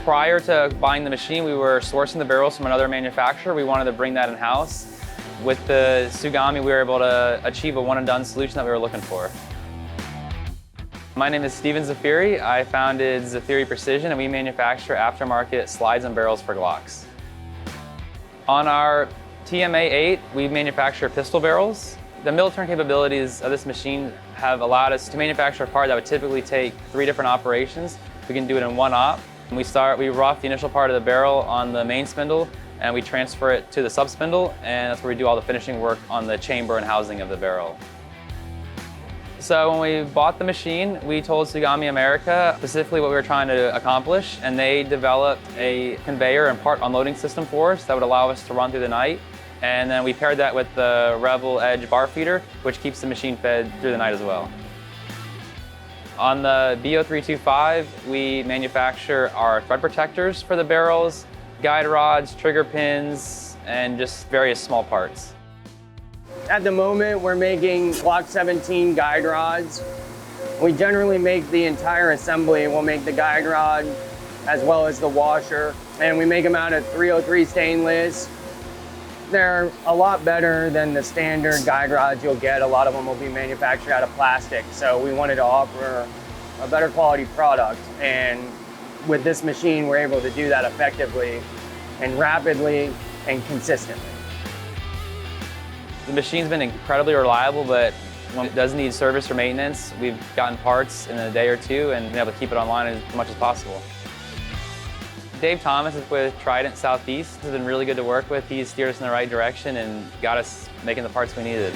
Prior to buying the machine, we were sourcing the barrels from another manufacturer. We wanted to bring that in-house. With the Tsugami, we were able to achieve a one-and-done solution that we were looking for. My name is Steven Zaffiri. I founded Zaffiri Precision, and we manufacture aftermarket slides and barrels for Glocks. On our TMA8, we manufacture pistol barrels. The mill turn capabilities of this machine have allowed us to manufacture a part that would typically take 3 different operations. We can do it in one op. We rough the initial part of the barrel on the main spindle, and we transfer it to the sub spindle, and that's where we do all the finishing work on the chamber and housing of the barrel. So when we bought the machine, we told Tsugami America specifically what we were trying to accomplish, and they developed a conveyor and part unloading system for us that would allow us to run through the night. And then we paired that with the Rebel Edge bar feeder, which keeps the machine fed through the night as well. On the B0325, we manufacture our thread protectors for the barrels, guide rods, trigger pins, and just various small parts. At the moment, we're making Glock 17 guide rods. We generally make the entire assembly. We'll make the guide rod as well as the washer, and we make them out of 303 stainless. They're a lot better than the standard guide rods you'll get. A lot of them will be manufactured out of plastic, so we wanted to offer a better quality product, and with this machine we're able to do that effectively and rapidly and consistently. The machine's been incredibly reliable, but when it does need service or maintenance, we've gotten parts in a day or two and been able to keep it online as much as possible. Dave Thomas is with Trident Southeast. Has been really good to work with. He steered us in the right direction and got us making the parts we needed.